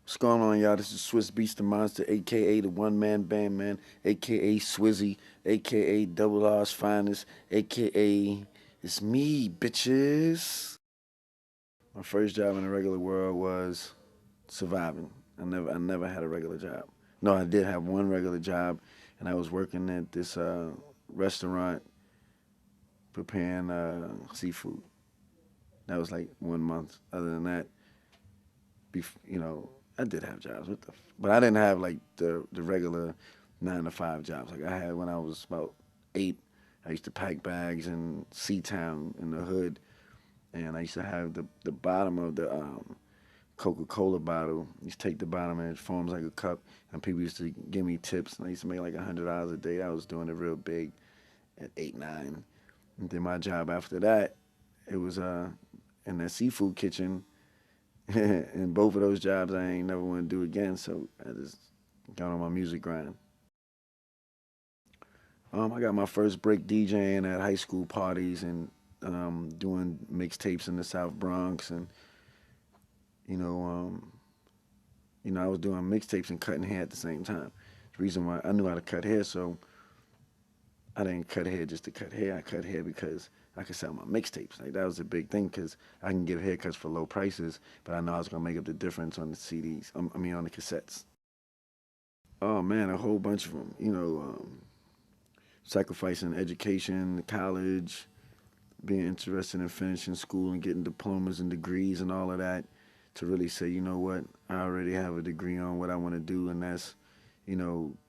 What's going on, y'all? This is Swizz Beatz the Monster, aka the One Man Band Man, aka Swizzy, aka Double R's Finest, aka it's me, bitches. My first job in the regular world was surviving. I never had a regular job. No, I did have one regular job, and I was working at this restaurant preparing seafood. That was like 1 month. Other than that, I did have jobs. But I didn't have like the regular 9 to 5 jobs like I had when I was about 8. I used to pack bags in Seatown in the hood, and I used to have the bottom of the Coca-Cola bottle. I used to take the bottom and it forms like a cup, and people used to give me tips, and I used to make like $100 a day. I was doing it real big at 8, 9. And then my job after that, it was in that seafood kitchen. And both of those jobs I ain't never want to do again, so I just got on my music grind. I got my first break DJing at high school parties and doing mixtapes in the South Bronx, and you know, um, I was doing mixtapes and cutting hair at the same time. The reason why I knew how to cut hair, so I didn't cut hair just to cut hair. I cut hair because I could sell my mixtapes. Like that was a big thing because I can give haircuts for low prices, but I know I was gonna make up the difference on the CDs. On the cassettes. Oh man, a whole bunch of them. Sacrificing education, college, being interested in finishing school and getting diplomas and degrees and all of that, to really say, you know what, I already have a degree on what I want to do, and that's,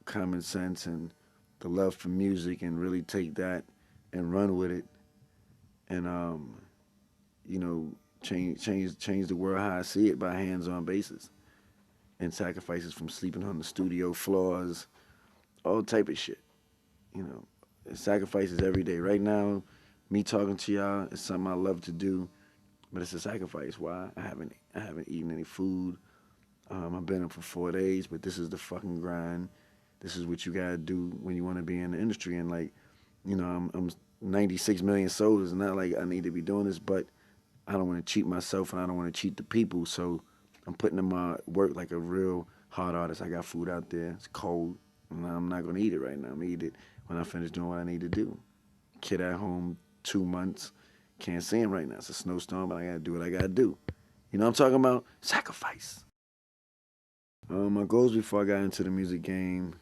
common sense and the love for music, and really take that and run with it, and you know, change the world how I see it by hands-on basis, and sacrifices from sleeping on the studio floors, all type of shit. You know, sacrifices every day. Right now, me talking to y'all is something I love to do, but it's a sacrifice. Why? I haven't eaten any food. I've been up for 4 days, but this is the fucking grind. This is what you gotta do when you want to be in the industry. And like, I'm 96 million sold. It's not like I need to be doing this, but I don't want to cheat myself and I don't want to cheat the people. So I'm putting in my work like a real hard artist. I got food out there. It's cold, and I'm not gonna eat it right now. I'm gonna eat it when I finish doing what I need to do. Kid at home, 2 months. Can't see him right now. It's a snowstorm, but I gotta do what I gotta do. You know what I'm talking about? Sacrifice. My goals before I got into the music game,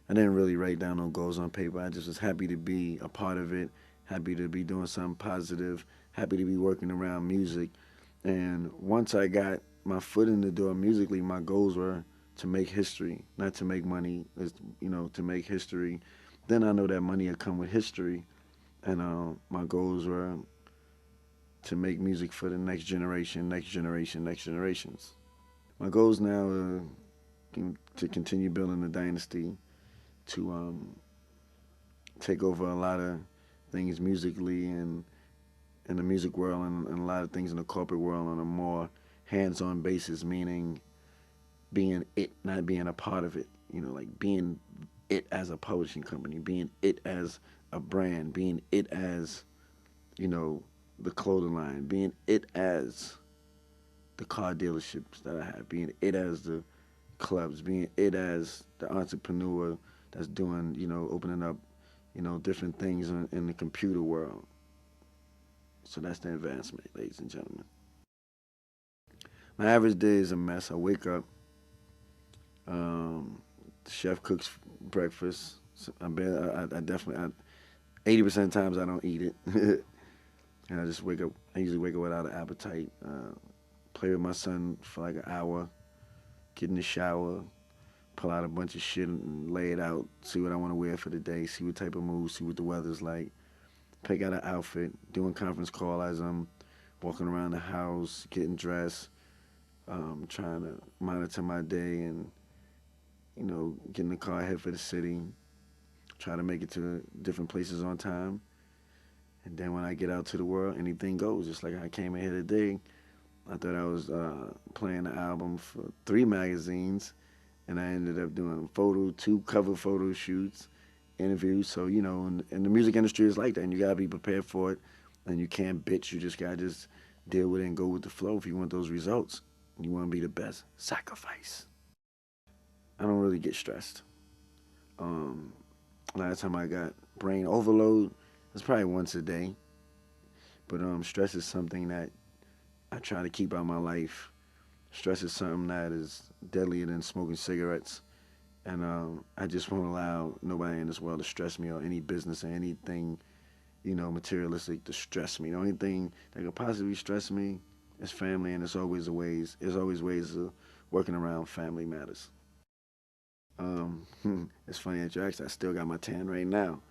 I didn't really write down no goals on paper. I just was happy to be a part of it, happy to be doing something positive, happy to be working around music. And once I got my foot in the door musically, my goals were to make history, not to make money, to make history. Then I know that money will come with history. And my goals were to make music for the next generation, next generation, next generations. My goals now are to continue building a dynasty, to take over a lot of things musically and in the music world, and a lot of things in the corporate world on a more hands-on basis, meaning being it, not being a part of it. Like being it as a publishing company, being it as a brand, being it as, the clothing line, being it as the car dealerships that I have, being it as the clubs, being it as the entrepreneur that's doing, opening up, different things in the computer world. So that's the advancement, ladies and gentlemen. My average day is a mess. I wake up, the chef cooks breakfast. So I definitely, 80% of the times I don't eat it. And I just wake up, I usually wake up without an appetite. Play with my son for like an hour, get in the shower, pull out a bunch of shit and lay it out, see what I want to wear for the day, see what type of mood, see what the weather's like, pick out an outfit, doing conference call as I'm walking around the house, getting dressed, trying to monitor my day and, get in the car, head for the city, try to make it to different places on time. And then when I get out to the world, anything goes. Just like I came in here today, I thought I was playing the album for 3 magazines, and I ended up doing 2 cover photo shoots, interviews. So, and the music industry is like that, and you gotta be prepared for it, and you can't bitch. You just gotta deal with it and go with the flow if you want those results. You want to be the best. Sacrifice. I don't really get stressed. Um, Last time I got brain overload was probably once a day. But stress is something that I try to keep out of my life. Stress is something that is deadlier than smoking cigarettes. And I just won't allow nobody in this world to stress me or any business or anything, materialistic to stress me. The only thing that could possibly stress me is family, and there's always ways of working around family matters. It's funny that you asked. I still got my tan right now.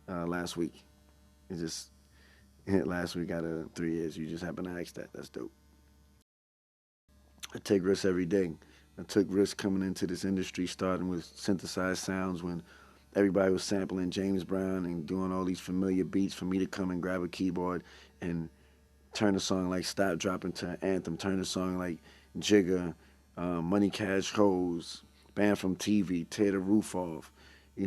Last week, it just last week out of 3 years, you just happen to ask that. That's dope. I take risks every day. I took risks coming into this industry, starting with synthesized sounds when everybody was sampling James Brown and doing all these familiar beats for me to come and grab a keyboard and turn a song like Stop Drop into an anthem, turn a song like Jigger, Money Cash Hoes, Banned from TV, Tear the Roof Off.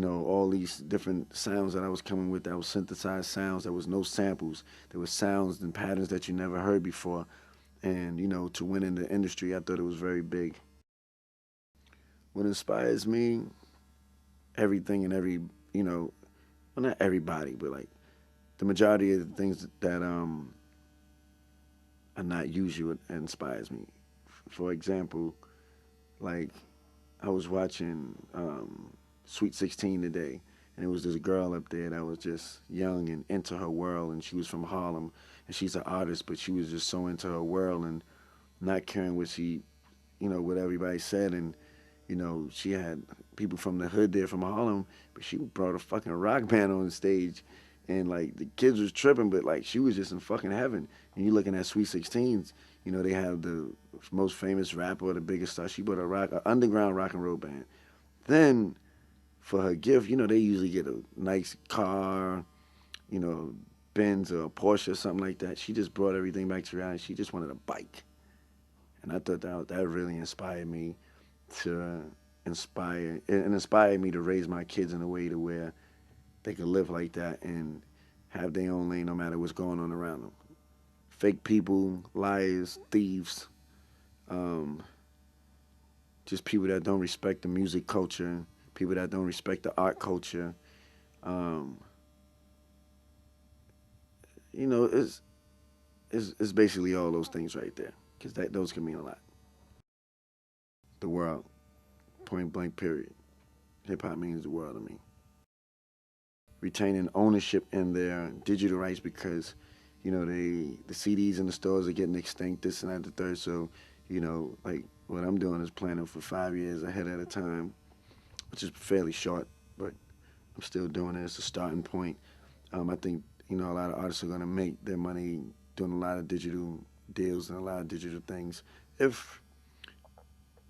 All these different sounds that I was coming with that was synthesized sounds. There was no samples. There was sounds and patterns that you never heard before. And, to win in the industry, I thought it was very big. What inspires me, everything and well, not everybody, but like the majority of the things that are not usual inspires me. For example, like I was watching Sweet 16 today, and it was this girl up there that was just young and into her world, and she was from Harlem, and she's an artist, but she was just so into her world and not caring what what everybody said, and she had people from the hood there from Harlem, but she brought a fucking rock band on the stage, and like the kids was tripping, but like she was just in fucking heaven. And you looking at Sweet 16s, they have the most famous rapper, the biggest star. She brought a underground rock and roll band. Then for her gift, they usually get a nice car, you know, Benz or a Porsche or something like that. She just brought everything back to reality. She just wanted a bike, and I thought that really inspired me to inspired me to raise my kids in a way to where they could live like that and have their own lane no matter what's going on around them. Fake people, liars, thieves, um, just people that don't respect the music culture, people that don't respect the art culture. Um, it's it's basically all those things right there because those can mean a lot. The world, point blank, period. Hip hop means the world to me. Retaining ownership in their digital rights because the CDs in the stores are getting extinct, this and that, the third. So like what I'm doing is planning for 5 years ahead at a time, which is fairly short, but I'm still doing it. It's a starting point. I think a lot of artists are gonna make their money doing a lot of digital deals and a lot of digital things if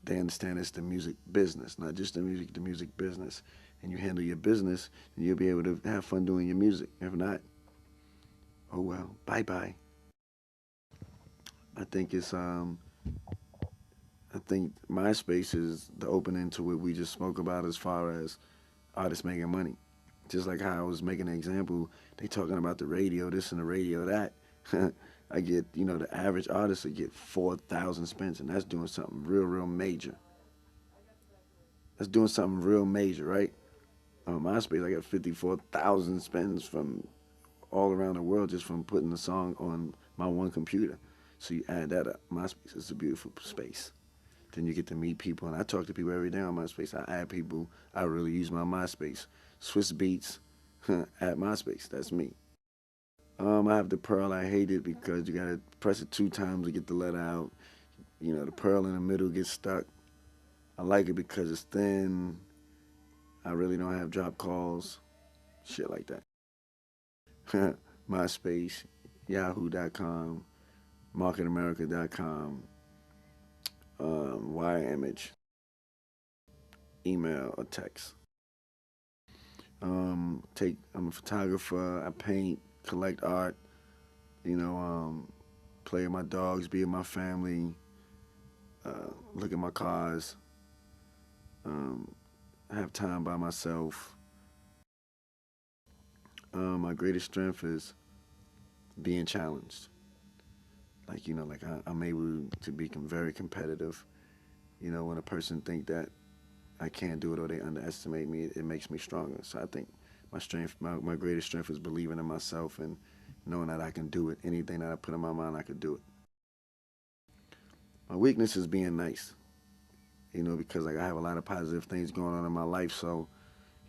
they understand it's the music business, not just the music business. And you handle your business, and you'll be able to have fun doing your music. If not, oh well, bye bye. I think it's I think MySpace is the opening to what we just spoke about as far as artists making money. Just like how I was making an example, they talking about the radio, this and the radio that. I get, the average artist would get 4,000 spins, and that's doing something real, real major. That's doing something real major, right? On MySpace, I got 54,000 spins from all around the world just from putting the song on my one computer. So you add that up. MySpace is a beautiful space. Then you get to meet people, and I talk to people every day on MySpace. I add people. I really use my MySpace. Swizz Beatz at MySpace. That's me. I have the pearl. I hate it because you gotta press it 2 times to get the letter out. The pearl in the middle gets stuck. I like it because it's thin. I really don't have drop calls. Shit like that. MySpace, Yahoo.com, MarketAmerica.com, Wire Image, email or text. I'm a photographer. I paint, collect art. Play with my dogs, be with my family, look at my cars, have time by myself. My greatest strength is being challenged. Like, like I'm able to become very competitive. When a person think that I can't do it or they underestimate me, it makes me stronger. So I think my greatest strength is believing in myself and knowing that I can do it. Anything that I put in my mind, I could do it. My weakness is being nice, because like I have a lot of positive things going on in my life. So,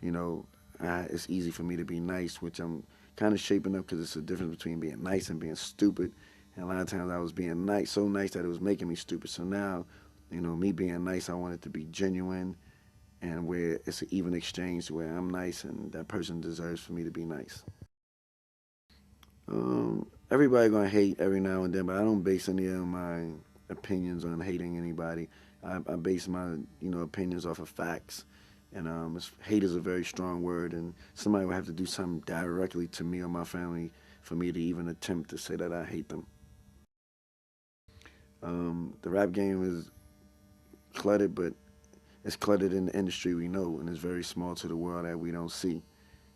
you know, it's easy for me to be nice, which I'm kind of shaping up because it's a difference between being nice and being stupid. And a lot of times I was being nice, so nice that it was making me stupid. So now, me being nice, I want it to be genuine and where it's an even exchange where I'm nice and that person deserves for me to be nice. Everybody gonna hate every now and then, but I don't base any of my opinions on hating anybody. I base my opinions off of facts, and hate is a very strong word, and somebody would have to do something directly to me or my family for me to even attempt to say that I hate them. The rap game is cluttered, but it's cluttered in the industry we know, and it's very small to the world that we don't see.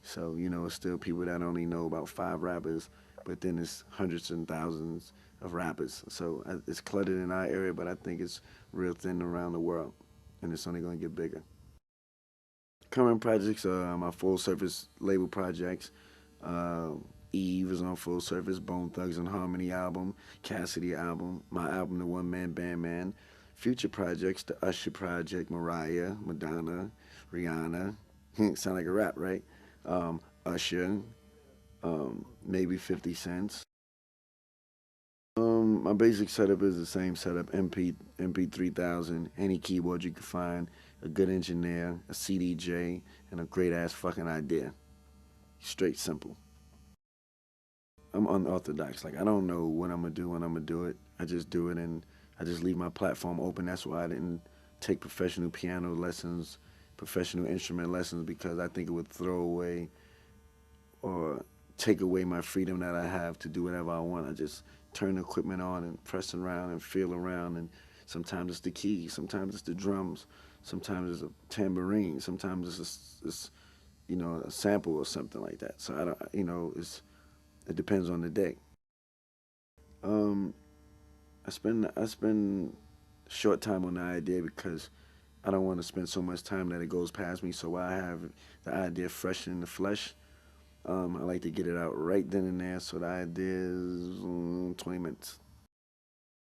So, it's still people that only know about 5 rappers, but then it's hundreds and thousands of rappers. So it's cluttered in our area, but I think it's real thin around the world, and it's only going to get bigger. Current projects are my full service label projects. Uh, Eve is on full service, Bone Thugs and Harmony album, Cassidy album, my album, The One Man Band Man. Future projects, the Usher project, Mariah, Madonna, Rihanna. Sound like a rap, right? Usher, maybe 50 cents. My basic setup is the same setup: MP 3000, any keyboard you can find, a good engineer, a CDJ, and a great ass fucking idea. Straight simple. I'm unorthodox. Like I don't know what I'm gonna do when I'm gonna do it. I just do it and I just leave my platform open. That's why I didn't take professional piano lessons, professional instrument lessons because I think it would throw away or take away my freedom that I have to do whatever I want. I just turn the equipment on and press around and feel around. And sometimes it's the keys, sometimes it's the drums, sometimes it's a tambourine, sometimes it's a sample or something like that. So I don't, it depends on the day. Um, I spend short time on the idea because I don't want to spend so much time that it goes past me. So while I have the idea fresh in the flesh, I like to get it out right then and there. So the idea is 20 minutes.